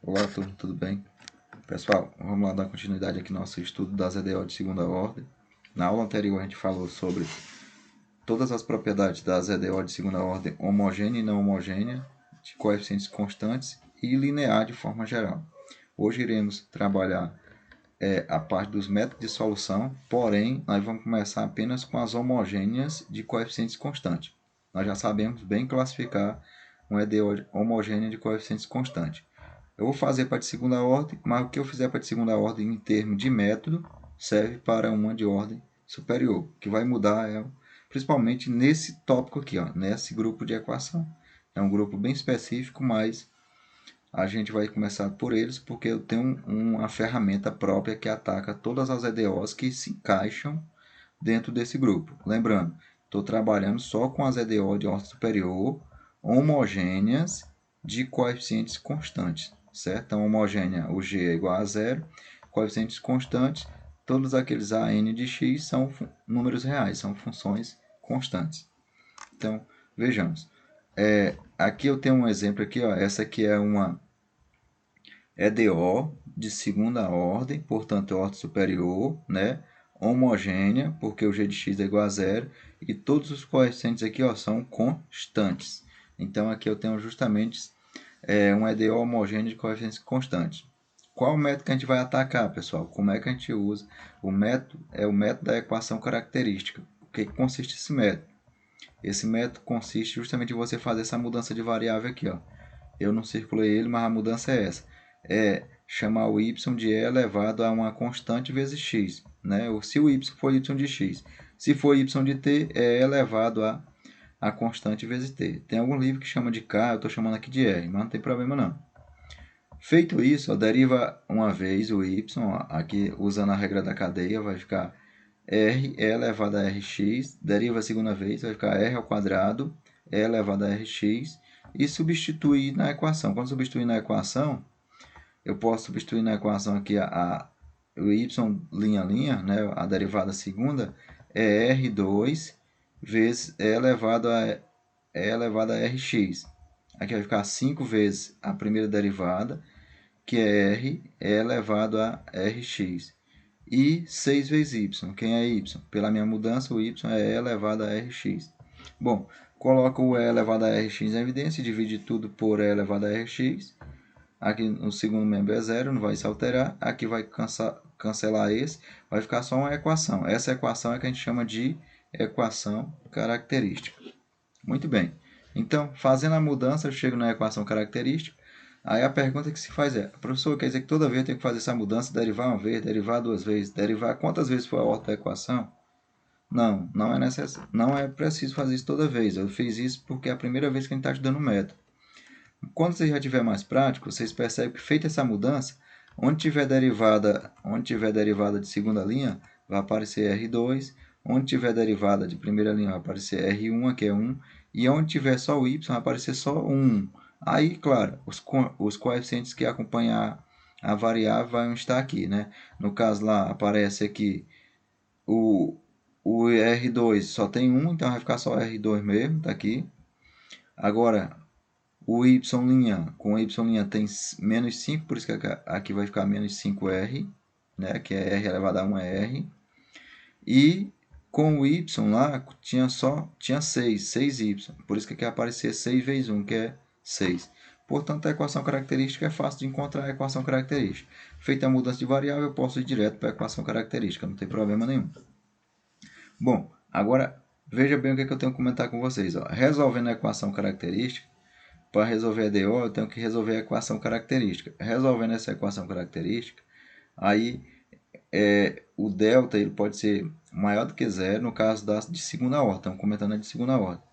Olá, tudo bem? Pessoal, vamos lá dar continuidade aqui no nosso estudo das EDO de segunda ordem. Na aula anterior a gente falou sobre todas as propriedades das EDO de segunda ordem homogênea e não homogênea, de coeficientes constantes e linear de forma geral. Hoje iremos trabalhar a parte dos métodos de solução, porém nós vamos começar apenas com as homogêneas de coeficientes constantes. Nós já sabemos bem classificar uma EDO homogênea de coeficientes constantes. Eu vou fazer para de segunda ordem, mas o que eu fizer para de segunda ordem em termos de método serve para uma de ordem superior. O que vai mudar é principalmente nesse tópico aqui, ó, nesse grupo de equação. É um grupo bem específico, mas a gente vai começar por eles porque eu tenho uma ferramenta própria que ataca todas as EDOs que se encaixam dentro desse grupo. Lembrando, estou trabalhando só com as EDO de ordem superior homogêneas de coeficientes constantes, certo? Então, homogênea, o g é igual a zero, coeficientes constantes, todos aqueles a n de x são números reais, são funções constantes. Então, vejamos. Aqui eu tenho um exemplo aqui, ó, essa aqui é uma EDO de segunda ordem, portanto, é ordem superior, né? Homogênea, porque o g de x é igual a zero, e todos os coeficientes aqui, ó, são constantes. Então, aqui eu tenho justamente um EDO homogêneo de coeficientes constantes. Qual o método que a gente vai atacar, pessoal? Como é que a gente usa? O método é o método da equação característica. O que consiste esse método? Esse método consiste justamente em você fazer essa mudança de variável aqui, ó. Eu não circulei ele, mas a mudança é essa. É chamar o y de e elevado a uma constante vezes x, né? Se o y for y de x. Se for y de t, é elevado a constante vezes t. Tem algum livro que chama de k, eu estou chamando aqui de r, mas não tem problema não. Feito isso, ó, deriva uma vez o y, ó, aqui usando a regra da cadeia, vai ficar r é elevado a rx, deriva a segunda vez, vai ficar r ao quadrado é elevado a rx, e substituir na equação. Quando substituir na equação, eu posso substituir na equação aqui o y linha, né, a derivada segunda, é r2 vezes e elevado a rx. Aqui vai ficar 5 vezes a primeira derivada, que é r é elevado a rx. E 6 vezes y. Quem é y? Pela minha mudança, o y é e elevado a rx. Bom, coloco o e elevado a rx em evidência, divide tudo por e elevado a rx. Aqui no segundo membro é zero, não vai se alterar. Aqui vai cancelar esse, vai ficar só uma equação. Essa equação é que a gente chama de equação característica. Muito bem. Então, fazendo a mudança, eu chego na equação característica. Aí a pergunta que se faz é, professor, quer dizer que toda vez eu tenho que fazer essa mudança, derivar uma vez, derivar duas vezes, derivar quantas vezes for a ordem da equação? Não, não é necessário, não é preciso fazer isso toda vez. Eu fiz isso porque é a primeira vez que a gente está estudando o método. Quando você já tiver mais prático, vocês percebem que feita essa mudança, onde tiver derivada de segunda linha, vai aparecer R2, onde tiver derivada de primeira linha vai aparecer R1, aqui é 1, e onde tiver só o y vai aparecer só 1. Aí, claro, os coeficientes que acompanham a variável vão estar aqui, né? No caso lá, aparece aqui o R2 só tem 1, então vai ficar só R2 mesmo, tá aqui. Agora, o y' com y' tem menos 5, por isso que aqui vai ficar menos 5r, né? Que é r elevado a 1 é r. E com o y lá tinha 6y, por isso que aqui aparecer 6 vezes 1, que é 6. Portanto, a equação característica é fácil de encontrar a equação característica. Feita a mudança de variável, eu posso ir direto para a equação característica, não tem problema nenhum. Bom, agora veja bem o que eu tenho que comentar com vocês. Ó. Resolvendo a equação característica, para resolver a EDO, eu tenho que resolver a equação característica. Resolvendo essa equação característica, aí o delta ele pode ser maior do que zero, no caso de segunda ordem. Estamos comentando a de segunda ordem.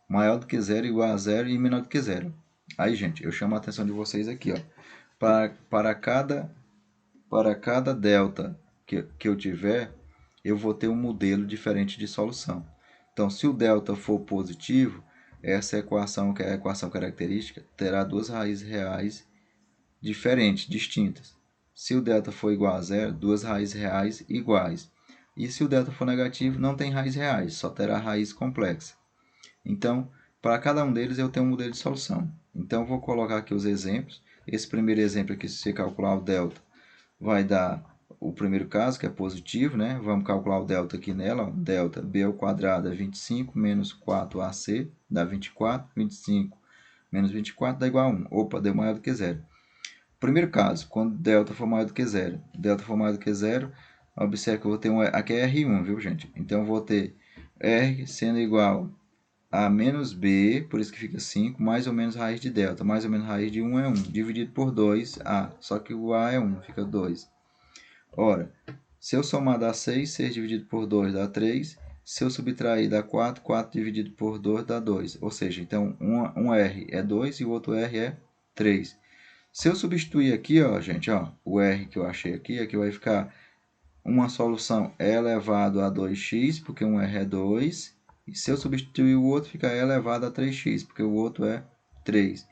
Maior do que zero, igual a zero e menor do que zero. Aí, gente, eu chamo a atenção de vocês aqui. Ó. Para cada delta que eu tiver, eu vou ter um modelo diferente de solução. Então, se o delta for positivo, essa equação, que é a equação característica, terá duas raízes reais diferentes, distintas. Se o delta for igual a zero, duas raízes reais iguais. E se o delta for negativo, não tem raízes reais, só terá raiz complexa. Então, para cada um deles eu tenho um modelo de solução. Então, vou colocar aqui os exemplos. Esse primeiro exemplo aqui, se você calcular o delta, vai dar o primeiro caso, que é positivo, né? Vamos calcular o delta aqui nela, ó. Delta b ao quadrado é 25 menos 4ac, dá 24. 25 menos 24 dá igual a 1. Opa, deu maior do que zero. Primeiro caso, quando delta for maior do que zero. Delta for maior do que zero, observe que eu vou ter aqui é R1, viu, gente? Então, eu vou ter R sendo igual a menos B, por isso que fica 5, mais ou menos raiz de delta. Mais ou menos raiz de 1 é 1, dividido por 2A. Só que o A é 1, fica 2. Ora, se eu somar dá 6, 6 dividido por 2 dá 3. Se eu subtrair dá 4, 4 dividido por 2 dá 2. Ou seja, então um R é 2 e o outro R é 3. Se eu substituir aqui, ó, gente, ó, o R que eu achei aqui vai ficar uma solução E elevado a 2x, porque um R é 2. E se eu substituir o outro, fica E elevado a 3x, porque o outro é 3.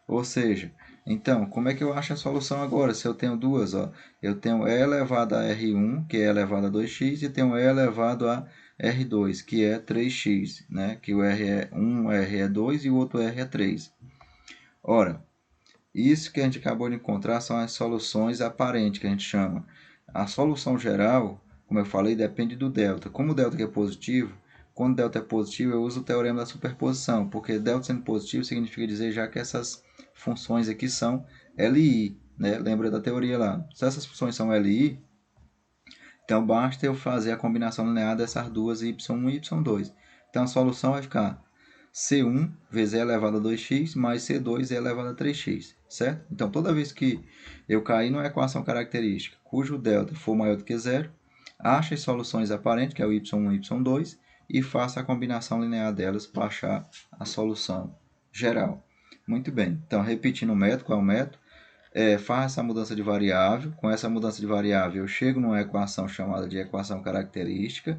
Ou seja, então, como é que eu acho a solução agora? Se eu tenho duas, ó, eu tenho E elevado a R1, que é elevado a 2x, e tenho E elevado a R2, que é 3x, né? Que o R é 1, R é 2 e o outro R é 3. Ora, isso que a gente acabou de encontrar são as soluções aparentes, que a gente chama. A solução geral, como eu falei, depende do delta. Como o delta aqui é positivo, quando o delta é positivo, eu uso o teorema da superposição, porque delta sendo positivo significa dizer já que essas funções aqui são LI, né? Lembra da teoria lá. Se essas funções são LI, então basta eu fazer a combinação linear dessas duas, y1 e y2. Então a solução vai ficar C1 vezes E elevado a 2x mais C2 E elevado a 3x, certo? Então, toda vez que eu cair numa equação característica cujo delta for maior do que zero, ache as soluções aparentes, que é o y1 e y2, e faça a combinação linear delas para achar a solução geral. Muito bem. Então, repetindo o método, qual é o método? Faz essa mudança de variável. Com essa mudança de variável, eu chego numa equação chamada de equação característica,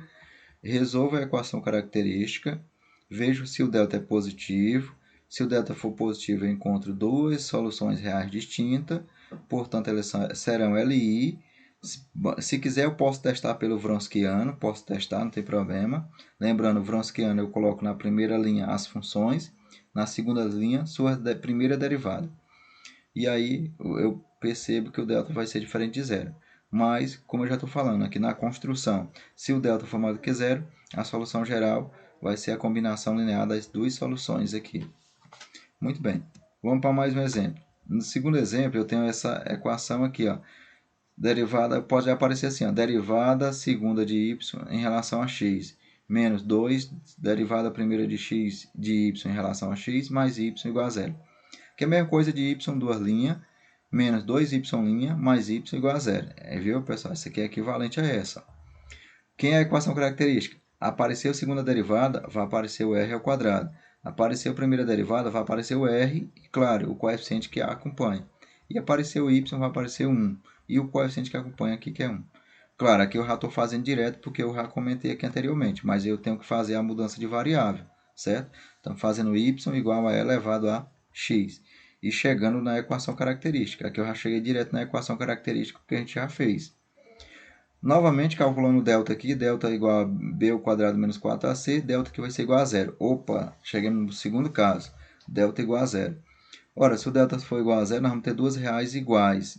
resolvo a equação característica, vejo se o delta é positivo. Se o delta for positivo, eu encontro duas soluções reais distintas, portanto, elas serão LI. Se quiser, eu posso testar pelo Wronskiano, posso testar, não tem problema. Lembrando, o Wronskiano eu coloco na primeira linha as funções, na segunda linha, sua primeira derivada. E aí eu percebo que o delta vai ser diferente de zero. Mas, como eu já estou falando aqui na construção, se o delta for maior do que zero, a solução geral vai ser a combinação linear das duas soluções aqui. Muito bem, vamos para mais um exemplo. No segundo exemplo, eu tenho essa equação aqui, ó. Derivada, pode aparecer assim, ó, derivada segunda de y em relação a x, menos 2, derivada primeira de x de y em relação a x, mais y igual a zero. Que é a mesma coisa de y duas linhas, menos 2y' mais y igual a zero. Viu, pessoal? Isso aqui é equivalente a essa. Quem é a equação característica? Apareceu a segunda derivada, vai aparecer o r ao quadrado. Apareceu a primeira derivada, vai aparecer o r e, claro, o coeficiente que a acompanha. E apareceu o y, vai aparecer 1. E o coeficiente que acompanha aqui, que é 1. Claro, aqui eu já estou fazendo direto porque eu já comentei aqui anteriormente, mas eu tenho que fazer a mudança de variável, certo? Então, fazendo y igual a e elevado a x. E chegando na equação característica. Aqui eu já cheguei direto na equação característica que a gente já fez. Novamente, calculando o delta aqui, delta é igual a b ao quadrado menos 4ac, delta que vai ser igual a zero. Opa, chegamos no segundo caso, delta igual a zero. Ora, se o delta for igual a zero, nós vamos ter duas reais iguais,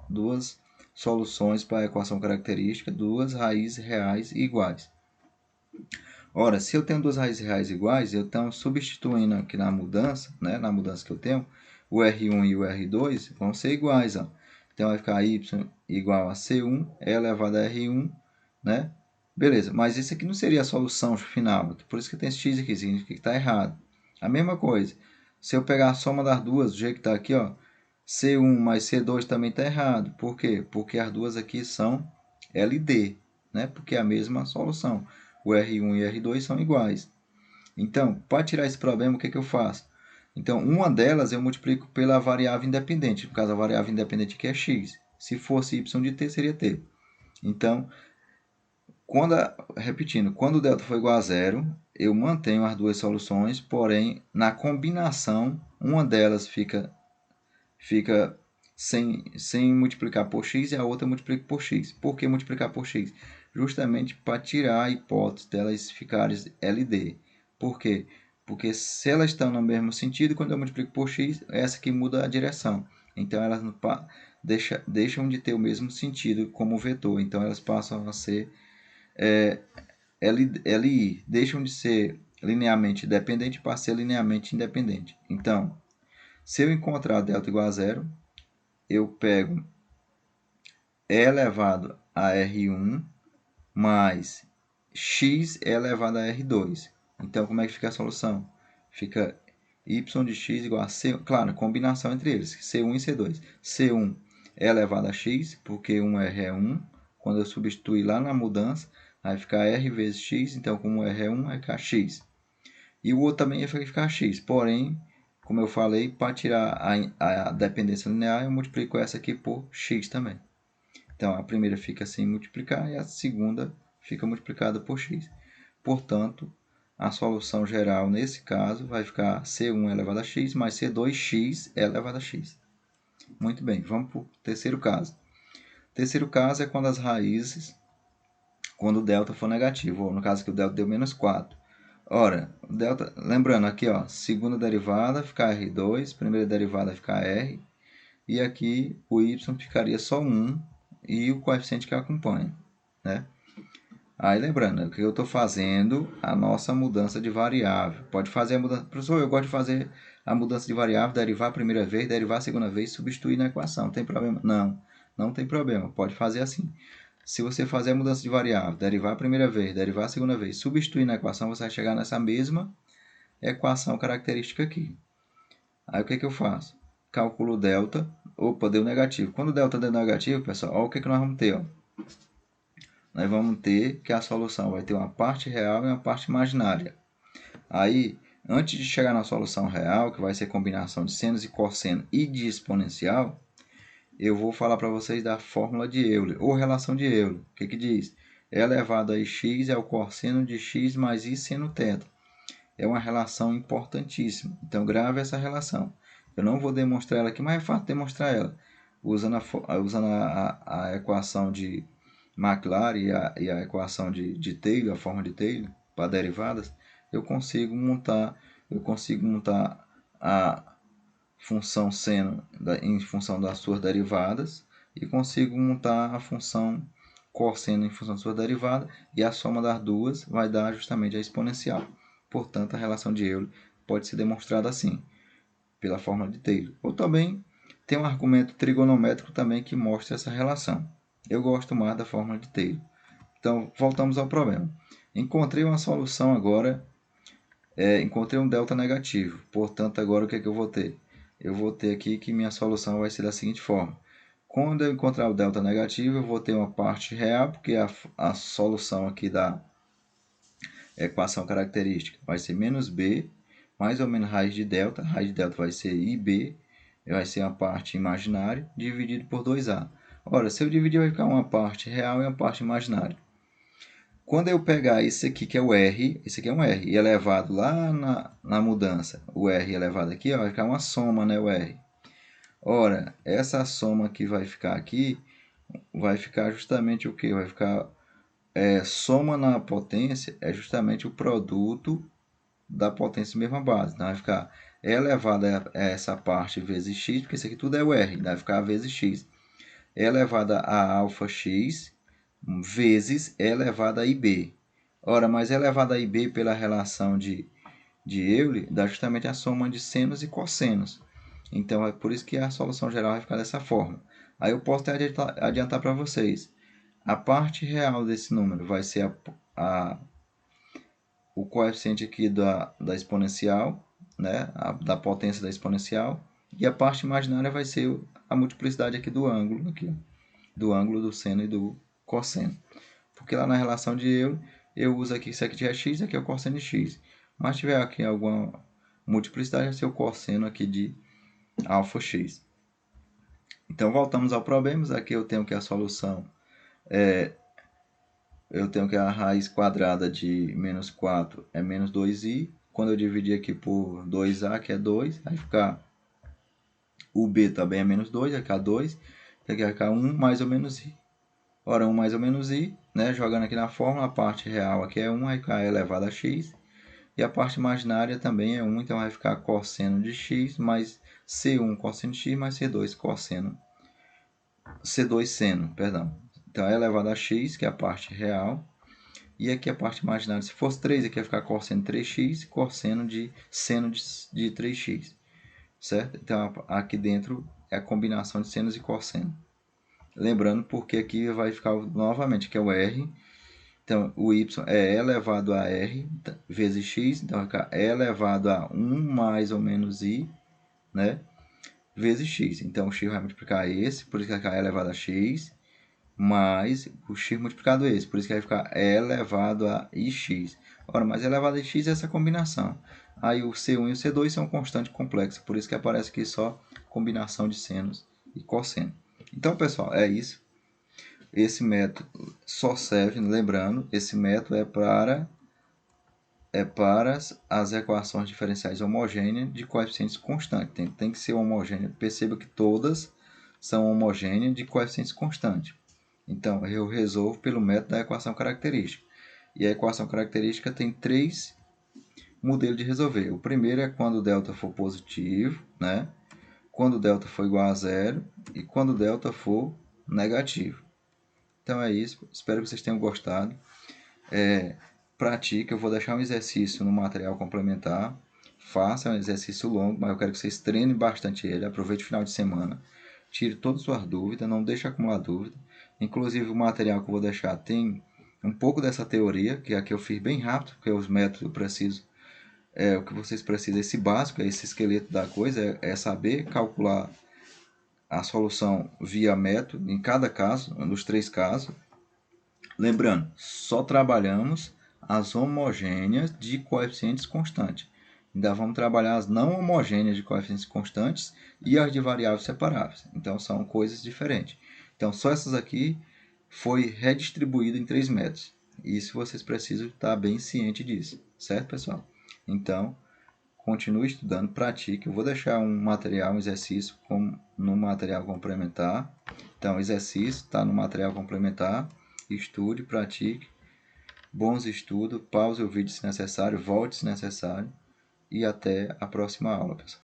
duas soluções para a equação característica, duas raízes reais iguais. Ora, se eu tenho duas raízes reais iguais, eu estou substituindo aqui na mudança, né, na mudança que eu tenho, o R1 e o R2 vão ser iguais, ó. Então, vai ficar y igual a C1 elevado a R1, né? Beleza, mas isso aqui não seria a solução final, por isso que tem esse x aqui, significa que está errado. A mesma coisa, se eu pegar a soma das duas, do jeito que está aqui, ó, C1 mais C2 também está errado. Por quê? Porque as duas aqui são LD, né? Porque é a mesma solução. O R1 e R2 são iguais. Então, para tirar esse problema, o que eu faço? Então, uma delas eu multiplico pela variável independente. No caso, a variável independente aqui é x. Se fosse y de t, seria t. Então, repetindo, quando o delta for igual a zero, eu mantenho as duas soluções, porém, na combinação, uma delas fica sem multiplicar por x e a outra multiplica por x. Por que multiplicar por x? Justamente para tirar a hipótese delas ficarem LD. Por quê? Porque se elas estão no mesmo sentido, quando eu multiplico por x, essa aqui muda a direção. Então elas deixam de ter o mesmo sentido como vetor. Então elas passam a ser LI, deixam de ser linearmente dependente para ser linearmente independente. Então, se eu encontrar delta igual a zero, eu pego E elevado a R1 mais x elevado a R2. Então, como é que fica a solução? Fica y de x igual a C, claro, combinação entre eles, C1 e C2. C1 é elevado a x, porque 1R é 1. Quando eu substituir lá na mudança, vai ficar R vezes x, então como R é 1, vai ficar x. E o outro também vai ficar x, porém, como eu falei, para tirar a dependência linear, eu multiplico essa aqui por x também. Então, a primeira fica sem multiplicar e a segunda fica multiplicada por x. Portanto, a solução geral nesse caso vai ficar C1 elevado a x mais C2x elevado a x. Muito bem, vamos para o terceiro caso. O terceiro caso é quando as raízes, quando o delta for negativo, ou no caso que o delta deu menos 4. Ora, o delta, lembrando aqui, ó, segunda derivada fica R2, primeira derivada fica R, e aqui o y ficaria só 1 e o coeficiente que acompanha, né? Aí lembrando, que eu estou fazendo a nossa mudança de variável. Pode fazer a mudança. Professor, eu gosto de fazer a mudança de variável, derivar a primeira vez, derivar a segunda vez, substituir na equação. Tem problema? Não, não tem problema. Pode fazer assim. Se você fazer a mudança de variável, derivar a primeira vez, derivar a segunda vez, substituir na equação, você vai chegar nessa mesma equação característica aqui. Aí o que, que eu faço? Calculo o delta. Opa, deu negativo. Quando o delta deu negativo, pessoal, olha o que, que nós vamos ter. Ó. Nós vamos ter que a solução vai ter uma parte real e uma parte imaginária. Aí, antes de chegar na solução real, que vai ser combinação de seno e cosseno e de exponencial, eu vou falar para vocês da fórmula de Euler, ou relação de Euler. O que, que diz? E elevado a x é o cosseno de x mais i seno θ. É uma relação importantíssima. Então, grave essa relação. Eu não vou demonstrar ela aqui, mas é fácil demonstrar ela. Usando a equação de Maclaurin e a equação de Taylor, a forma de Taylor, para derivadas, eu consigo montar a função seno em função das suas derivadas e consigo montar a função cosseno em função da sua derivada, e a soma das duas vai dar justamente a exponencial. Portanto, a relação de Euler pode ser demonstrada assim, pela fórmula de Taylor. Ou também tem um argumento trigonométrico também que mostra essa relação. Eu gosto mais da fórmula de Taylor. Então, voltamos ao problema. Encontrei uma solução agora, encontrei um delta negativo. Portanto, agora o que é que eu vou ter? Eu vou ter aqui que minha solução vai ser da seguinte forma. Quando eu encontrar o delta negativo, eu vou ter uma parte real, porque a solução aqui da equação característica vai ser menos b, mais ou menos raiz de delta vai ser ib, vai ser uma parte imaginária, dividido por 2a. Ora, se eu dividir, vai ficar uma parte real e uma parte imaginária. Quando eu pegar esse aqui, que é o R, esse aqui é um R, e elevado lá na mudança, o R elevado aqui, ó, vai ficar uma soma, né, o R. Ora, essa soma que vai ficar aqui, vai ficar justamente o que? Vai ficar soma na potência, é justamente o produto da potência mesma base. Então, vai ficar E elevado a essa parte vezes x, porque isso aqui tudo é o R, vai ficar vezes x. E elevado a alfa x vezes E elevado a ib. Ora, mas E elevado a ib pela relação de Euler dá justamente a soma de senos e cossenos. Então, é por isso que a solução geral vai ficar dessa forma. Aí eu posso até adiantar para vocês. A parte real desse número vai ser o coeficiente aqui da exponencial, né? Da potência da exponencial. E a parte imaginária vai ser a multiplicidade aqui do ângulo, do ângulo do seno e do cosseno. Porque lá na relação de Euler, eu uso aqui, isso aqui é x, aqui é o cosseno de x. Mas se tiver aqui alguma multiplicidade, vai ser o cosseno aqui de alfa x. Então, voltamos ao problema. Aqui eu tenho que a solução eu tenho que a raiz quadrada de menos 4 é menos 2i. Quando eu dividir aqui por 2a, que é 2, vai ficar o b também é menos 2, vai ficar 2. Aqui vai ficar 1 mais ou menos i. Ora, 1 mais ou menos i, né? Jogando aqui na fórmula, a parte real aqui é 1, vai ficar elevado a x. E a parte imaginária também é 1, então vai ficar cosseno de x mais C1 cosseno de x mais C2 seno, perdão. Então, é elevado a x, que é a parte real, e aqui a parte imaginária. Se fosse 3, aqui ia ficar cosseno de 3x e cosseno de seno de 3x, certo? Então, aqui dentro é a combinação de senos e cosseno. Lembrando, porque aqui vai ficar novamente, que é o r. Então, o y é elevado a r vezes x. Então, vai ficar e elevado a 1 mais ou menos i, né? Vezes x. Então, o x vai multiplicar esse, por isso que vai ficar e elevado a x, mais o x multiplicado esse, por isso que vai ficar e elevado a ix. Ora, mas elevado a x é essa combinação. Aí o C1 e o C2 são constante complexa, por isso que aparece aqui só combinação de senos e cosseno. Então, pessoal, é isso. Esse método só serve, lembrando, esse método é para as equações diferenciais homogêneas de coeficientes constantes. Tem que ser homogênea. Perceba que todas são homogêneas de coeficientes constantes. Então, eu resolvo pelo método da equação característica. E a equação característica tem 3 modelos de resolver. O primeiro é quando o delta for positivo, né? Quando o delta for igual a zero e quando o delta for negativo. Então é isso. Espero que vocês tenham gostado. Pratique. Eu vou deixar um exercício no material complementar. Faça um exercício longo, mas eu quero que vocês treinem bastante ele. Aproveite o final de semana. Tire todas as suas dúvidas, não deixe acumular dúvida. Inclusive o material que eu vou deixar tem um pouco dessa teoria, que aqui eu fiz bem rápido, porque os métodos eu preciso, o que vocês precisam, esse básico, esse esqueleto da coisa, é saber calcular a solução via método, em cada caso, nos 3 casos. Lembrando, só trabalhamos as homogêneas de coeficientes constantes. Ainda vamos trabalhar as não homogêneas de coeficientes constantes e as de variáveis separáveis. Então, são coisas diferentes. Então, só essas aqui foi redistribuído em 3 métodos. Isso vocês precisam estar bem ciente disso, certo, pessoal? Então, continue estudando, pratique. Eu vou deixar um material, um exercício no material complementar. Então, exercício está no material complementar. Estude, pratique. Bons estudos. Pause o vídeo se necessário, volte se necessário. E até a próxima aula, pessoal.